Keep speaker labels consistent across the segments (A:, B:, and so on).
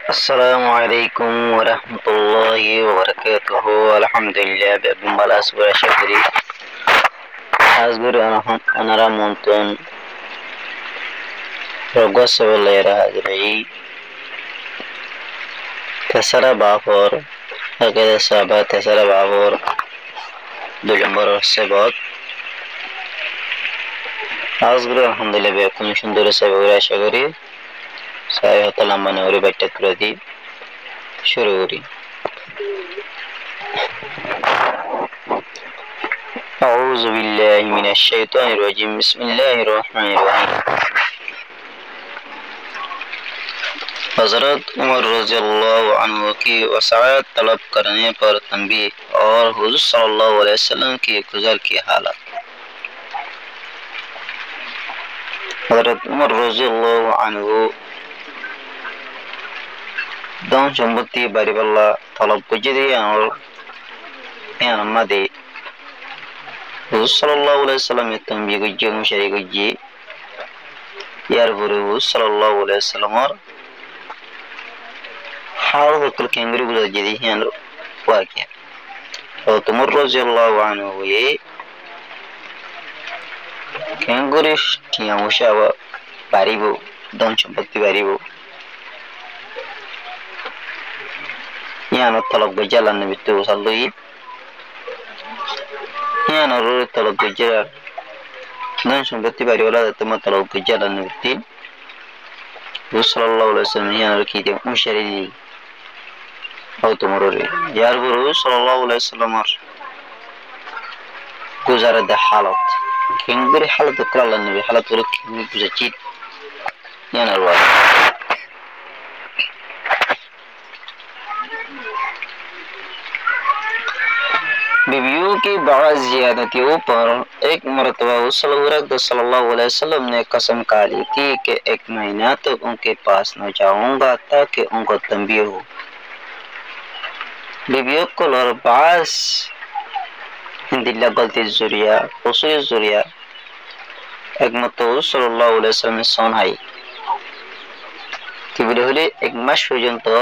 A: Assalamualaikum warahmatullahi wabarakatuh. Alhamdulillah bimbalas syukri. Asgur anara montun rogos lera hadrai tesara bafur agada saba tesara bafur dulambar sebot asgur alhamdulillah bekum sundur sebora syukri. Saya hotel manuri baca kuradi syururi. A'udzu billahi minasy syaithanir rajim. Bismillahirrahmanirrahim. हज़रत उमर रज़ियल्लाहु अन्हु की वसायत तलब करने पर तंबीह और हुज़ूर सल्लल्लाहु अलैहि वसल्लम की गुज़र की हालत। हज़रत उमर रज़ियल्लाहु अन्हु don jumbuti bariballa talab kujidi और yan madi sallallahu alaihi wasallam tambi gujji mushari gujji yar buru sallallahu alaihi wasallam और हाल वक्ल केंगरी बुला जदी yan वाक्य और तुमर रज़ियल्लाहु अन्हु ये केंगरी किया मुशावा बारिबो don jumbuti बारिबो yana talab gajala nabi tu sallallahu yana ro talab gajala nan sumbati bari wala tama talab gajala nabi tin sallallahu alaihi wasallam yana ki de mushari au tumurore yar buru sallallahu alaihi wasallam guzara da halat kingri halat kala nabi halat ro ki guzachit yana ro बीवियों की बाज़ ज़ियादतियों पर एक मरतबा सल्लल्लाहु अलैहि वसल्लम ने कसम खा ली थी कि एक महीना तो उनके पास न जाऊंगा ताकि उनको तंबीह हो। बीवियों को और बाज़ हिंदिला गलती ज़ुरिया उसूल ज़ुरिया एक मरतबा सल्लल्लाहु अलैहि वसल्लम ने सोनाई कि बिरहले एक मशहूर तो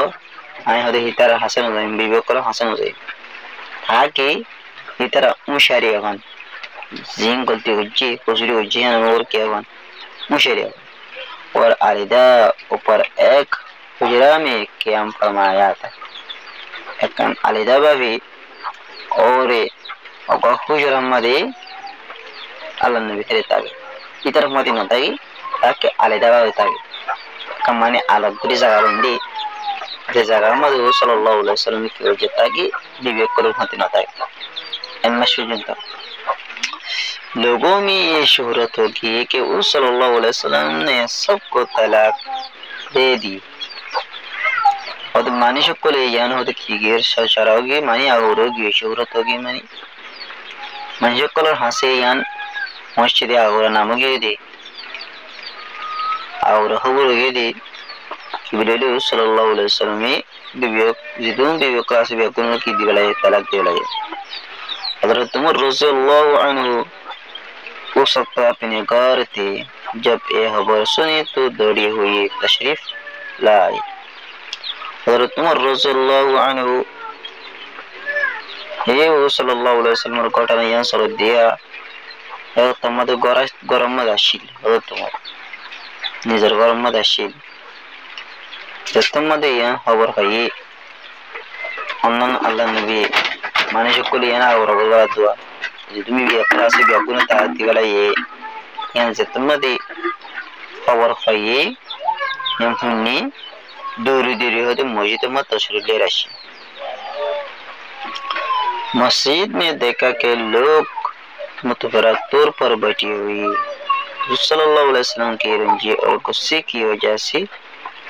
A: आए होते हितार हसन हो जाए बीवियों को हसन हो जाए ताकि इतना मुशारी अगन जिन गलती उज्जी कुसरी उज्जी है और क्या अगन मुशारी और आलिदा ऊपर एक हुजरा में क़याम फरमाया था एकन आलिदा भी और हुजरा मदे अल्लाह नबी तेरे ताकि इतर मत न ताकि ताकि आलिदा भी ताकि कमाने अलग गुरी जगह बंदी जगह मदे सल्लल्लाहु अलैहि वसल्लम की वजह ताकि दिव्य करो मत न ताकि लोगों में ये शोहरत होगी कि उस सल्लल्लाहु अलैहि वसल्लम ने सबको तलाक दे दी और मानी शक्ल यान होते की गिर शराओगी मानी आगोरोगी शोहरत होगी मानी मंजकल हंसे यान मस्जिद आगोरा नामगे दे और हबुरोगे दे कि बिलेले उस सल्लल्लाहु अलैहि वसल्लम में दिव्य जिदुन दिव्य क्लास व्यक्तियों की दिवलाए तलाक दिवलाए हज़रत उमर रज़ियल्लाहु अन्हु वो सब अपने घर थे जब ये खबर सुनी तो दौड़ी हुई तशरीफ लाई हज़रत उमर रज़ियल्लाहु अन्हु ये वो सल्लल्लाहु अलैहि वसल्लम को टाने यहाँ सर दिया है तमादे गरम में दाशिल हज़रत उमर निज़र गरम में दाशिल जब तमादे यहाँ खबर है अन्नन अल्लाह नबी माने शक्ल yana auragwa dua jidumi bi klasi bi akuna taati wala ye yan zetumade power khaye yan funni duri duri hote मस्जिद में तशरीफ ले रही मस्जिद में देखा कि लोग मुतफरक तौर पर बैठी हुई सल्लल्लाहु अलैहि वसल्लम के रंजी और गुस्से की वजह से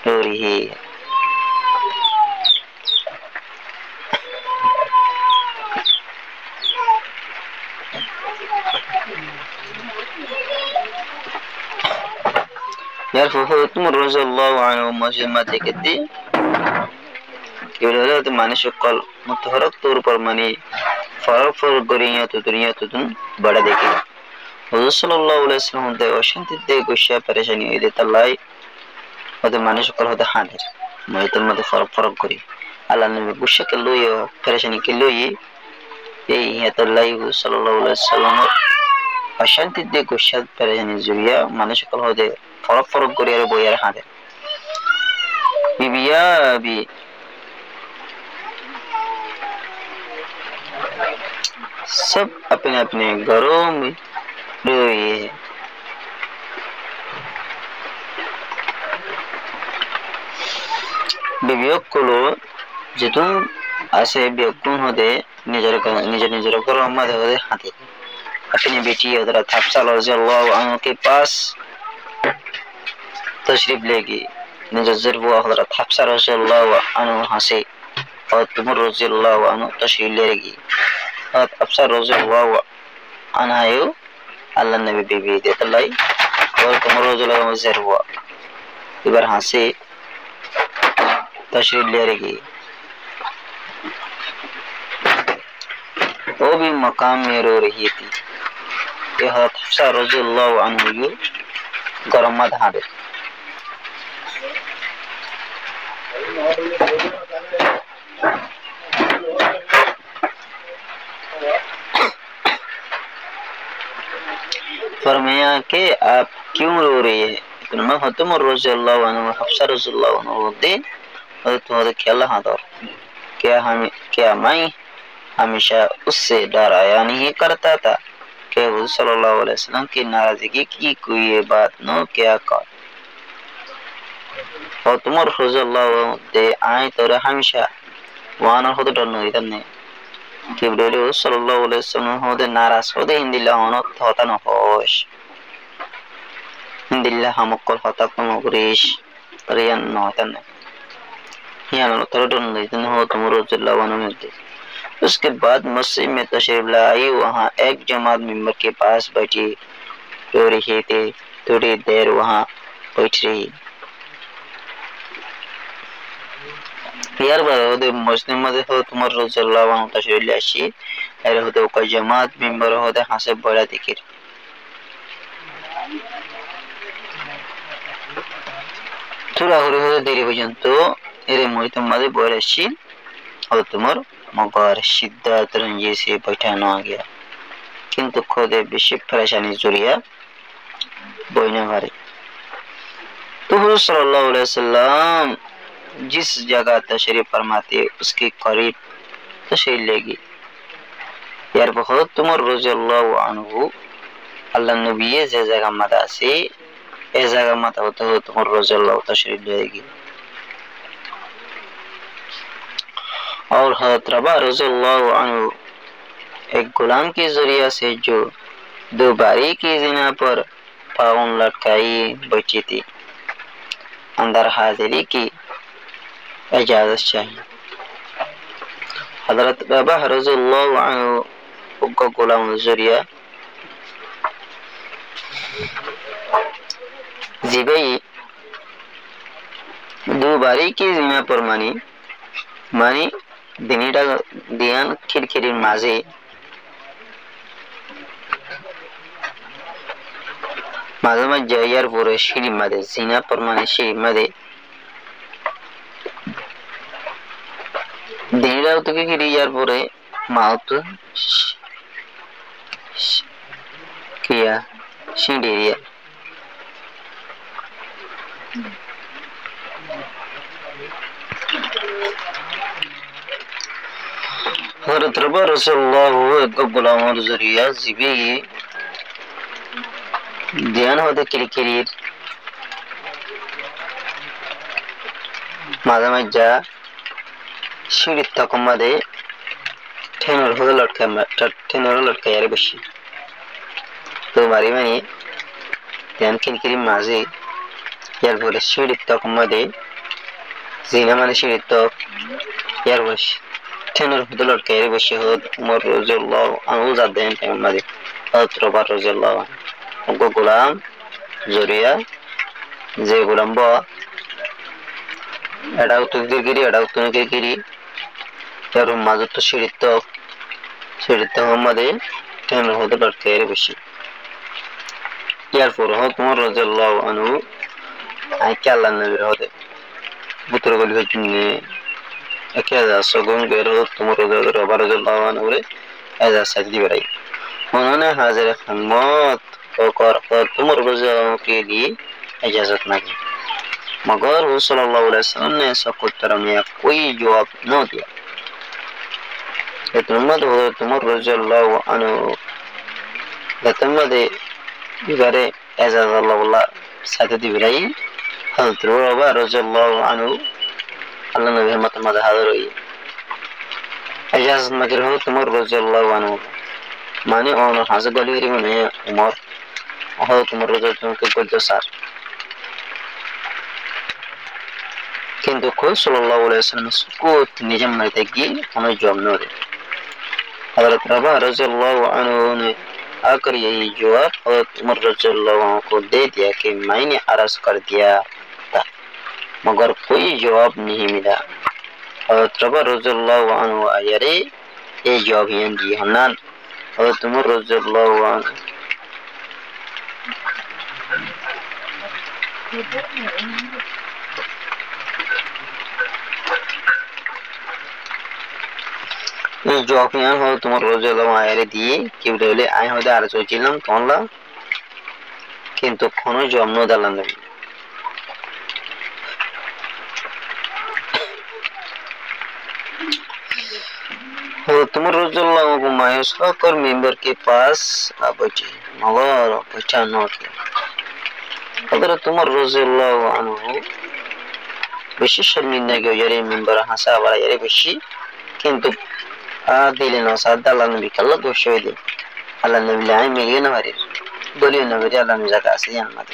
A: रो रही है यार तुम रज़ियल्लाहु अन्हु मस्जिद में देखे थे कि वो तो माने शक्ल मुतहरक तौर पर माने फर्क गरिया तो दुनिया तो तुम बड़ा देखे हुज़ूर सल्लल्लाहु अलैहि वसल्लम दे ओशन दे गुस्सा परेशानी दे तलाई और माने शक्ल होता हाजिर মহিতের মধ্যে ফরক ফরক করি আল্লাহ নবী গুসাকে লইও পেরেশানি কে লই এই হিয়াতুল্লাহ সাল্লাল্লাহু আলাইহি সাল্লাম অশান্তি দিয়ে গুসাদ পেরেশানি জুড়িয়া মানুষ সকল হতে ফরক ফরক করি আর বইয়ার হাঁদে বিবিয়া বি सब अपने अपने घरों में रोए हैं বিবেকগুলো যেহেতু আছে বিবেকগুণ হতে নিজের নিজের ঘর মধ্যে হতে হাতে अपनी बेटी हजरत हफ्सा रज़ियल्लाहु अन्हा के पास तशरीफ लेगी नजर वो हजरत हफ्सा रज़ियल्लाहु अन्हा से और तुमर रज़ियल्लाहु अन्हा तशरीफ लेगी हजरत हफ्सा रज़ियल्लाहु अन्हा यो अल्लाह नबी बीवी देते लाई और तुमर रज़ियल्लाहु अन्हा नजर हुआ इधर हंसे तशरीफ लेगी वो भी मकाम में रो रही थी ये हजरत हफ्सा रज़ियल्लाहु अन्हा यो गरम मत हादे फरमाया कि आप क्यों रो रही है इतना तुम रज़ियल्लाहु अन्हा हफ्सा रज़ियल्लाहु अन्हा रोते और तुम्हारे ख्याल हादर क्या मैं हमेशा उससे डराया नहीं करता था कि हुज़ूर सल्लल्लाहु अलैहि वसल्लम की नाराजगी की कोई ये बात न क्या कर और तुम रज़ियल्लाहु दे आए तो हमेशा वानर होते डरने इधर ने कि बोले सल्लल्लाहु अलैहि वसल्लम होते नाराज होते हिंदिल्ला होना होता न होश हिंदिल्ला हमको होता कम गुरीश रियान न होता न यहाँ न तो डरने इधर हो तुम रज़ियल्लाहु अन्हु दे उसके बाद मस्जिद में तशरीफ लाई वहाँ एक जमात मेंबर के पास बैठी रो रही थी थोड़ी देर वहाँ बैठ रही यार बारे मस्जिद में हो तुम्हारे रज़ियल्लाहु अन्हु तशरीफ लाशी अरे होते वो कोई जमात मेंबर होते हंसे बड़ा दिखिर थोड़ा होते देरी बजन तो अरे मोहित मज़े बड़ा शी और तुम्हारे मगर शिद्दत रंजी से बैठाना आ गया किंतु खुदे बेशी परेशानी जुरिया बोइना भरे तो हुज़ूर सल्लल्लाहु अलैहि वसल्लम जिस जगह तशरीफ फरमाते उसके करीब तशरीफ लेगी यार बहुत तुम रज़ियल्लाहु अन्हु अल्लाह नबी जे जगह मदा से ए जगह मत होते हो तुम रज़ियल्लाहु तशरीफ लेगी और हज़रत रबा रज़ियल्लाहु अन्हु एक गुलाम के जरिया से जो दो बारी की जिना पर पाउन लटकाई बैठी थी अंदर हाजिरी की इजाजत चाहिए हज़रत रबा रज़ियल्लाहु अन्हु उनका गुलाम जरिया जिबई दो बारी की जिना पर मानी दिनीटा दियान खिड़खिड़िर माझे माঝে মাঝে ইয়ার পরে সিঁড়ি মাঝে জিনা পরমানে সিঁড়ি মাঝে দিনীটাও তোকে কিরি ইয়ার পরে মাউত কিয়া সিঁড়ি ইয়া हज़रत रबा रज़ियल्लाहु अन्हु गुलाम जरिया जिबे ध्यान होते किरकिरीर माঝে মাঝে সিঁড়ির তখন মাঝে ঠেনর হতে লটকায় আরে বেশি তো বাড়ি মানে ধ্যান কিরকিরির মাঝে ইয়ার পরে সিঁড়ির তখন মাঝে জিনা মানে সিঁড়ির তক ইয়ার বসে ঠেনর হতে লটকায় আরে বেশি হত উমর রযিয়াল্লাহু আনহু জাদেন টাইম মাঝে হযরত রবা রযিয়াল্লাহু আনহু গোলাম জরিয়া যে গোলাম বা এটাও তুই গিরি এটাও তুই গিরি তার মাঝে তো সিঁড়ির তক মাঝে ঠেনর হতে লটকায় আরে বেশি ইয়ার পর হত উমর রযিয়াল্লাহু আনহু আইকে আল্লাহ নবীর হতে पुत्र गली ने क्या सगुन गैर तुमर रबा रज़ियल्लाहु अन्हु रे ऐसा सजदी बराई उन्होंने हाजिर खिदमत होकर तुमर रज़ियल्लाहु के लिए इजाजत मांगी मगर हुज़ूर सल्लल्लाहु अलैहि वसल्लम ने सबको तरफ में कोई जवाब न दिया तुमद हो तुमर रज़ियल्लाहु अन्हु लतमदे इबारे इजाजत अल्लाह सजदी बराई हज़रत रबा रज़ियल्लाहु अन्हु अल्लाह नबी रहमत मद हाजिर हुई इजाजत मगर हो तुमर रज़ियल्लाहु अन्हु माने और हाजिर गली में उमर और तुमर रज़ियल्लाहु के बद्दो सार किंतु कोई सल्लल्लाहु अलैहि वसल्लम को निजम मरते हमें जवाब न दे हज़रत रबा रज़ियल्लाहु अन्हु ने आकर यही जवाब हज़रत उमर रज़ियल्लाहु अन्हु को दे दिया कि मैंने अर्ज कर दिया था मगर कोई जवाब नहीं मिला हज़रत रबा रज़ियल्लाहु अन्हु आयरे ये जवाब ही दी हन्नान हज़रत उमर रज़ियल्लाहु अन्हु जवाब यहाँ हो तुमर रज़ियल्लाहु आयरे दिए कि बोले आए हो दे अर्ज होचिलाम तोनला किंतु कोनो जवाब न दालन नबी हो तुमर रज़ियल्लाहु को मायूस होकर मेंबर के पास आ बैठे मगर पहचान न किया अगर तुमर रज़ियल्लाहु अन्हु बेशी शर्मिंदा के यारे मेंबर हंसा वाला यारे बेशी किंतु दिले न सादा अल्लाह नबी कल्ला गोशोय दे अल्लाह नबी लाई मिलिए न हरे बोलियो न हरे अल्लाह ने जगह से जान मत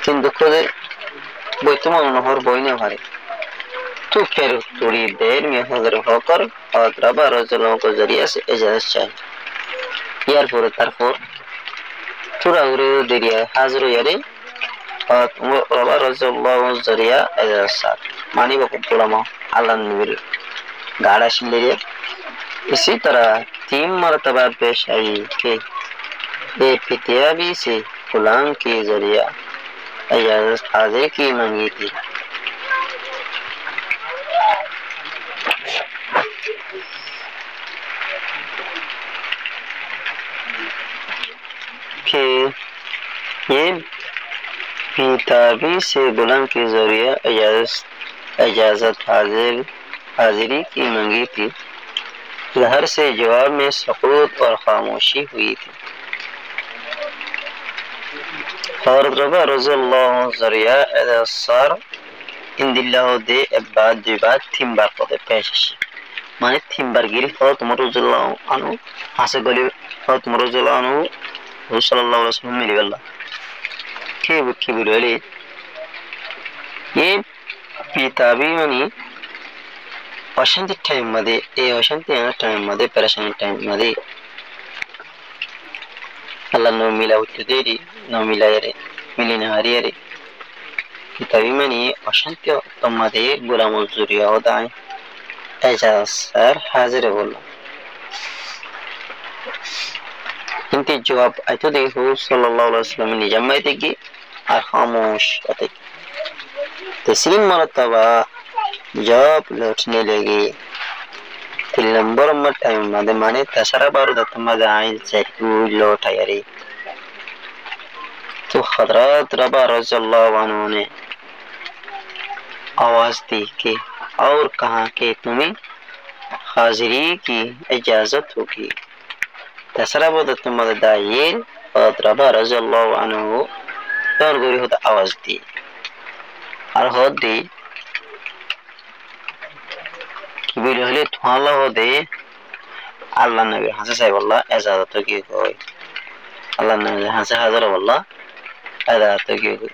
A: किंतु खुदे बोतमा न हर बोइने हरे तो फिर थोड़ी देर में हाजिर होकर और रबा रज़ियल्लाहु को जरिया से इजाजत चाहिए यार पूरा तरफ थोड़ा उरे देरिया हाजिर यारे और रबा रज़ियल्लाहु जरिया इजाजत साथ मानी बको पूरा मा अल्लाह नबी गाड़ा ले लिया इसी तरह 3 मरतबा पेश आई कि ये फितियाबी से गुलाम के जरिया इजाजत हाजिर की मांगी थी कि ये फितियाबी से गुलाम के जरिया इजाजत हाजिरी की मांगी थी लहर से जवाब में सुकूत और खामोशी हुई थी और रबा रज़ियल्लाहु जरिया इजाज़त इंदिल्लाह दे बाद थीम बार पदे पेश माने थीम बार गिरी हो तुमर रज़ियल्लाहु अन्हु हासे गली हो तुमर रज़ियल्लाहु अन्हु सल्लल्लाहु अलैहि वसल्लम मिली वल्ला के बोले ये पिताबी मनी अशांति टाइम मध्ये अशांति टाइम मध्ये परेशानी टाइम मध्ये अल्लाह नो मिला होते देरी नो मिला यारे मिली न हरी यारे तभी मनी अशांति तम मध्ये गुलाम जुरिया होता है ऐसा सर हाजिर बोला इनके जवाब आयतो देखो सल्लल्लाहु अलैहि वसल्लम ने जमाई थी और खामोश होते तस्लीम मरतबा जब लौटने लगे 3 नंबर टाइम मध्ये माने तसरा बार दत्तमद आइन से लौट आये तो हजरत रबा रज़ियल्लाहु अन्हु ने आवाज दी कि और कहा कि तुम्हें हाजिरी की इजाजत होगी तसरा बार दत्तमद दायर और रबा रज़ियल्लाहु अन्हु और गोरी होता आवाज दी और होत दी बिरहले थवाला हो दे अल्लाह नबी हंसे साहिब अल्लाह इजाजत की कोई अल्लाह नबी हंसे हाजिर अल्लाह इजाजत की कोई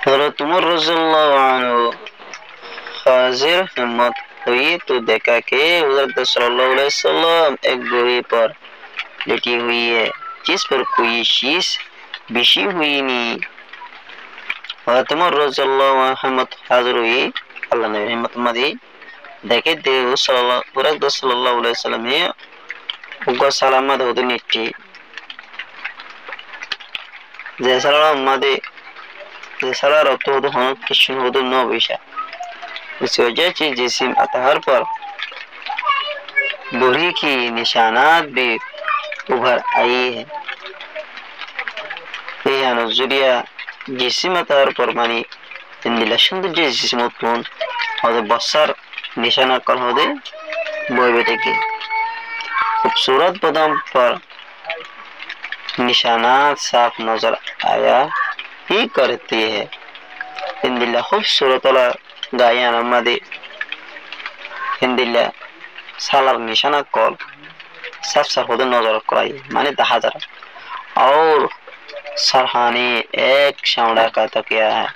A: और तुमर रज़ियल्लाहु अन्हु हाजिर हिम्मत हुई तो देखा कि हज़रत सल्लल्लाहु अलैहि वसल्लम एक बोरी पर लेटी हुई है जिस पर कोई शीश बिछी हुई नहीं और तुमर रज़ियल्लाहु अन्हु हिम्मत हाजिर हुई अल्लाह ने हिम्मत मदी देखे दे सल्लल्लाहु अलैहि वसल्लम ये उनको सलामत होते निट्टी जैसा मदे जैसा रब्तो होते हों किशन होते नो विषय इस वजह से जिस्म अतहर पर बुरी की निशानात भी उभर आई है यह नजरिया जिस्म अतहर पर मानी इंदिलशन तो जिस्म उत्पन्न होते बसर निशाना कल होते बोए बेटे की खूबसूरत बदन पर निशानात साफ नजर आया ही करती है इंदिला खूबसूरत वाला गायन मदे इंदिला सालार निशाना कॉल साफ साफ होते नजर कराई माने 10,000 और सरहाने एक शामड़ा का तकिया है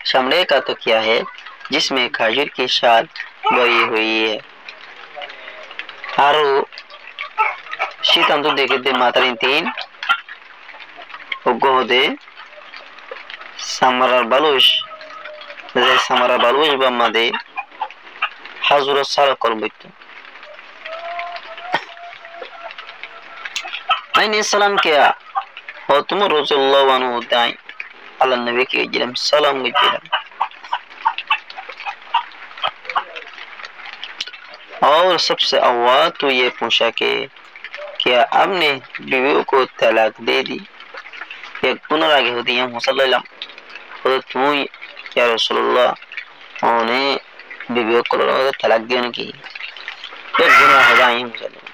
A: शामड़े का तकिया है जिसमें खजूर की शाल बोई हुई है हारू शीतम तो देखे दे मातरी 3 उगो दे samara balush de samara balush bamade hazur sar kolbit aine salam kiya और तुम रसूलुल्लाह वानु दाई अल्लाह नबी के जिलम सलाम गिजिलम और सबसे अव्वल तो ये पूछा कि क्या आपने बीवियों को तलाक दे दी एक पुनरागे होती है मुसल्लम तो तू या रसूलुल्लाह उन्हें बीवियों को तलाक देने की एक गुनाह हो जाए मुसल्लम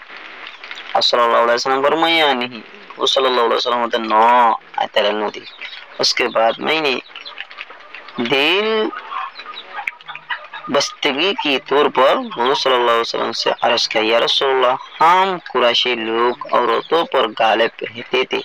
A: सल्लल्लाहु अलैहि वसल्लम फरमाया नहीं वो सल्लल्लाहु अलैहि वसल्लम तो नो अतरन दी उसके बाद मैंने दिल बस्तगी की तौर पर वो सल्लल्लाहु अलैहि वसल्लम से अर्ज किया या रसूलुल्लाह हम कुरैशी लोग औरतों पर गालिब रहते थे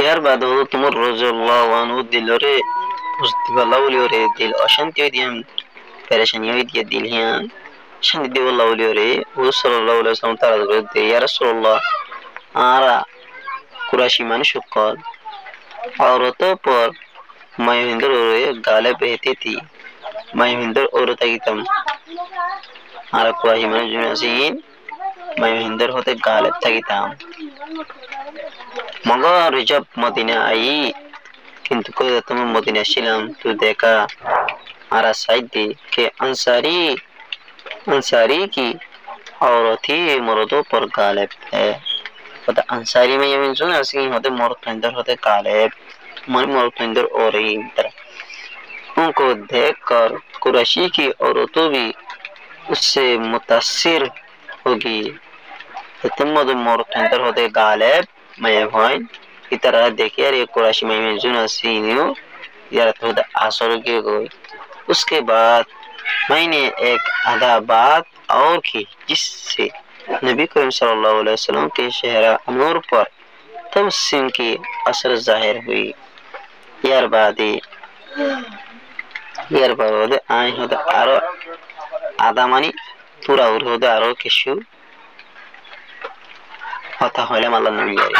A: यार बाद हो तुम रसूलुल्लाह वानु दिल रे उस्तिबलाउली रे दिल अशांति दियम परेशानी हुई दिया दिल है शांति दिवलाउली रे वो सल्लल्लाहु अलैहि वसल्लम तारा दे या रसूलुल्लाह आरा कुरैशी मानुषुकल औरतों पर मैं हिंदू रे गालिब रहती थी मैं हिंदू औरत की तम आरा कुरैशी मानुषुन मैं हिंदू होते गालिब था की तम मगर जब मदीना आई किंतु कोई तुम मदीना शिलम तो देखा आरा साइड दे के अंसारी की औरत ही मर्दों पर गालिब है पता अंसारी में ये मीन सुना ऐसे होते मर्द अंदर होते गालिब मर्द अंदर और ही उनको देखकर कुरैशी की औरतों भी उससे मुतासिर होगी तो तुम मर्द अंदर होते गालिब मैं भाई इतना देखिए रे कुरैशी में जुना सीनियो यार तो आसर के गई उसके बाद मैंने एक आधा बात और की जिससे नबी करीम सल्लल्लाहु अलैहि वसल्लम के चेहरा नूर पर तबस्सुम की असर जाहिर हुई यार बादी यार बाद आए होते आरो आधा मानी पूरा और होते आरो किशु होता होले मालूम नहीं यार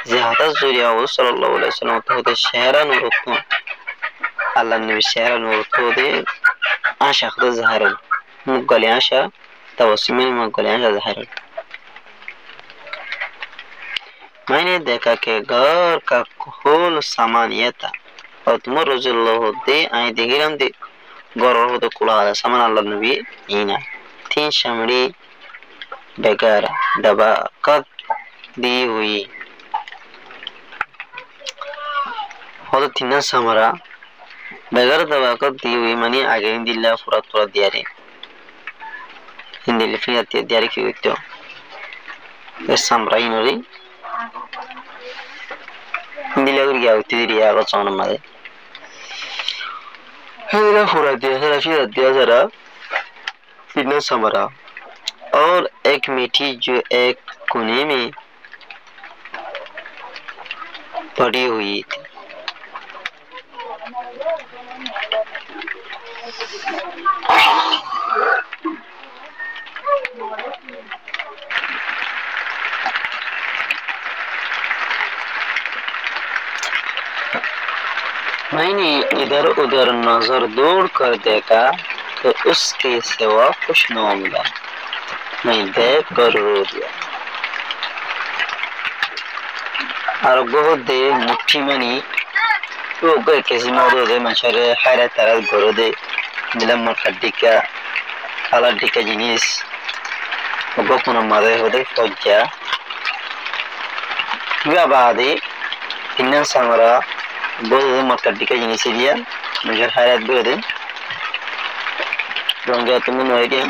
A: ज़्यादा ज़ुरिया वो सल्लल्लाहु अलैहि वसल्लम तो होते शहरा नूर तो अल्लाह ने शहरा नूर तो दे आशा खुद ज़ाहिर मुगले आशा तवस्सुम में मुगले आशा ज़ाहिर मैंने देखा कि घर का कुल सामान ये था और तुम रसूलुल्लाह होते आए देखिरम दे घर होते कुला सामान अल्लाह नबी इना 3 शमड़ी बेकार दबा कद दी हुई होते 3 समरा बेकार दबा कद दी हुई मानी आगे इंदिल्ला फुरा दिया रे इंदिल्ला फिर दिया रे क्यों तो इस समरा इनोरी इंदिल्ला को क्या होती दिया को चौन मारे फिर फुरा दिया जरा 3 समरा और एक मीठी जो एक कोने में पड़ी हुई थी मैंने इधर उधर नजर दौड़ कर देखा तो उसके सिवा कुछ न मिला। मैं देख कर रो दिया और बहुत देर मुट्ठी मनी तो गए किसी मोड़ो दे मशरे हैरत तरह करो दे बिलम मट्टी का खाला टिका जिनिस वो कोनो मरे होते फौजा क्या बात है इन्ना समरा बहुत मट्टी का जिनिस दिया मुझे हैरत भी होते रंगा तुम नहीं क्या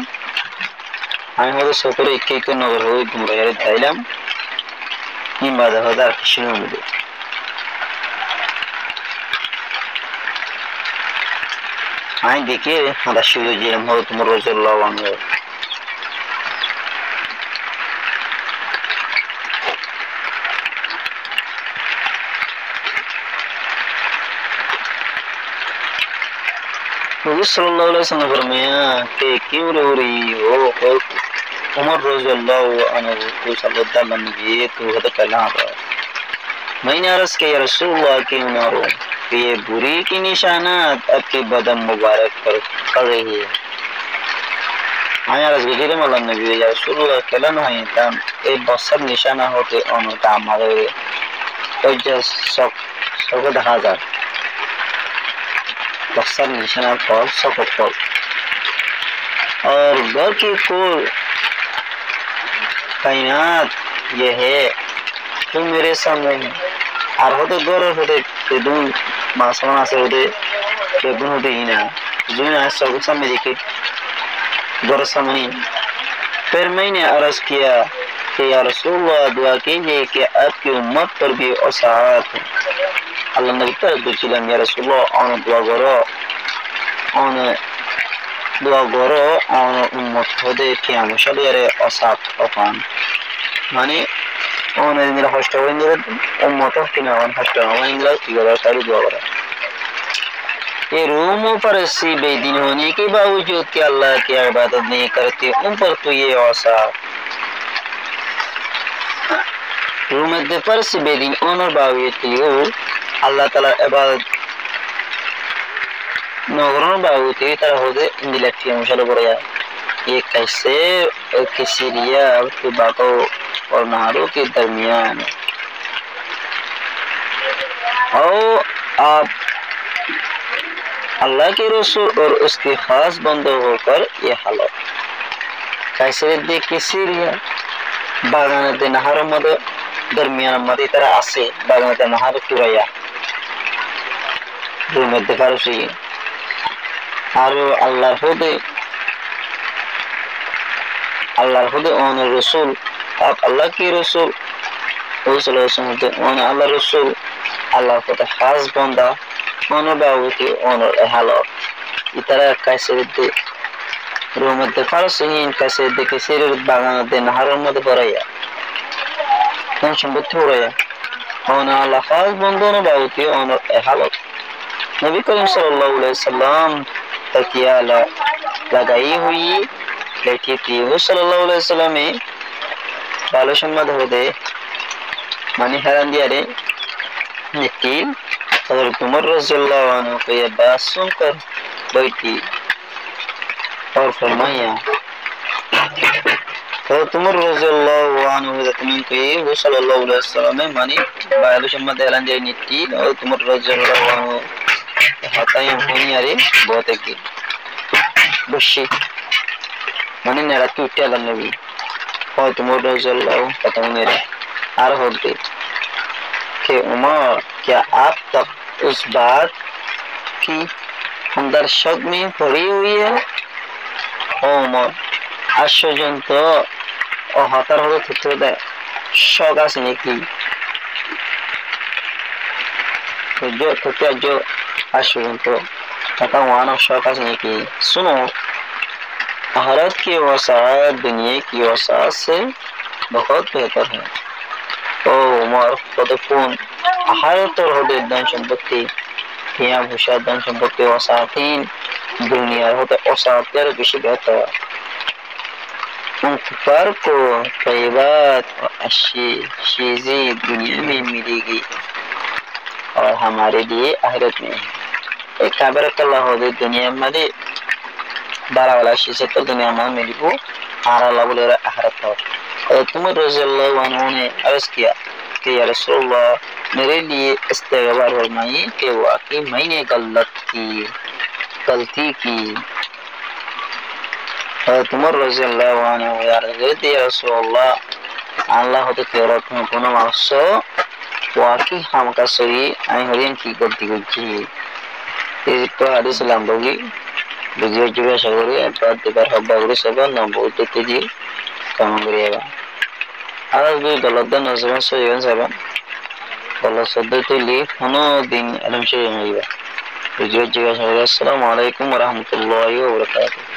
A: আমি হয়তো সফরে এক নগর হয়ে ঘুরে যাইলাম কিংবা দেখা যায় কৃষ্ণ নদী আমি দেখে হাঁটা শুরু যেরকম হলো তোমার রোজের লবঙ্গ सल्लल्लाहु अलैहि वसल्लम फरमाया कि क्यों रो रही हो उमर रज़ियल्लाहु अन्हु को सल्लल्लाहु अलैहि तो हद कहला मैंने अर्ज किया रसूलुल्लाह क्यों ना रो ये बुरी की निशानात आपके बदन मुबारक पर पड़ रही है आया अर्ज गुजरे मौला नबी या रसूलुल्लाह कहला नहीं तम ये बसर निशाना होते उनका हमारे तो जैसे सब हजार बक्सर निशाना पर सकल और घर की कुल कायनात ये है जो मेरे सामने है और होते घर होते दून मासवाना से होते बेगुन होते ही ना जो ना सब सामने देखे घर सामने फिर मैंने अर्ज किया कि या रसूलल्लाह दुआ कीजिए कि आपकी उम्मत पर भी औसात Allah Nabi terbilang ya Rasulullah ana dua goro ana ummat hode kiyam shaliyare asab afan mane ana indra hosta indra ummat kinawan hosta indra tigara saru dua goro ये रूमों पर ऐसी बेदीन होने के बावजूद कि अल्लाह की इबादत नहीं करते उन पर तो ये औसाफ रूम पर से बेदीन और बावजूद अल्लाह ताला इबादत नौकरों बावजूद तरह होते इंदिलक्ष्य मुशल पड़ेगा ये कैसे किसी रिया की बातों और नहारों के दरमियान और आप अल्लाह के रसूल और उसके खास बंदों होकर ये हालत कैसे देख किसी रिया बागान दे नहारों मद दरमियान मद तरह आसे बागान दे नहार तुरैया रूम देखा रही और अल्लाह खुद ओन रसूल आप अल्लाह की रसूल ओन अल्लाह रसूल अल्लाह खुद खास बंदा ओन बावती ओन हालत इतना कैसे दे रूम देखा रही कैसे दे किसी बागान दे नहर मत बरैया टेंशन बुद्धि हो रहा है ओन अल्लाह खास बंदों ने बावती ओन हालत नबी करीम सल्लल्लाहु अलैहि वसल्लम तकिया लगाई हुई बैठी थी वो सल्लल्लाहु अलैहि वसल्लम में बालोशम्मद हो दे मानी हैरान दिया रे निकील और उमर रज़ियल्लाहु अन्हु को ये बात सुनकर बैठी और फरमाया तो उमर रज़ियल्लाहु अन्हु को ये वो सल्लल्लाहु अलैहि वसल्लम में मानी बालोशम्मद हैरान दिया निकील और उमर रज़ियल्लाहु अन्हु हाथाएं होनी आ रही बहुत एक बुशी मने ने रात उठे आला नबी और तुम रज़ियल्लाहु पता मेरे आर होते कि उमर क्या आप तक उस बात की अंदर शक में पड़ी हुई है उमर आश्चर्य तो और हाथर होते थोड़ा शक आसने की तो जो थोड़ा जो आश्चर्य तो तथा वहाँ शौक नहीं की सुनो आखिरत की वसात दुनिया की वसात से बहुत बेहतर है ओ उमर खुदफून आखिरत और होते धन संपत्ति यहाँ भूषा धन संपत्ति वसातीन दुनिया होते वसात कर किसी बेहतर उन पर को कई बात और अच्छी चीजें दुनिया में मिलेगी और हमारे लिए आखिरत में এই কাবের কাল্লা হদে দুনিয়া মাদে বারা wala শিসে তো দুনিয়া মা মিলিবো আর আল্লাহ বলে আখিরাত পাওয়া तुमर रज़ियल्लाहु अन्हु ने अर्ज किया कि या रसूलल्लाह मेरे लिए इस्तिग़फ़ार फरमाइए कि वाकई मैंने गलती की तुमर रज़ियल्लाहु अन्हु या रसूलल्लाह अल्लाह तो तेरा कोनो मासो वाकई हम का सही आई हरियन की गलती की इस तो हदीस लंबोगी video juga sagori apa tibar haba guru saba na बहुत तेजी काम करिएगा अगर भी गलत ना समझ सो ये सब गलत शब्द तो लिए हनो दिन आराम से होगा वीडियो juga sagori अस्सलाम वालेकुम वरहमतुल्लाहि वबरकातुहू।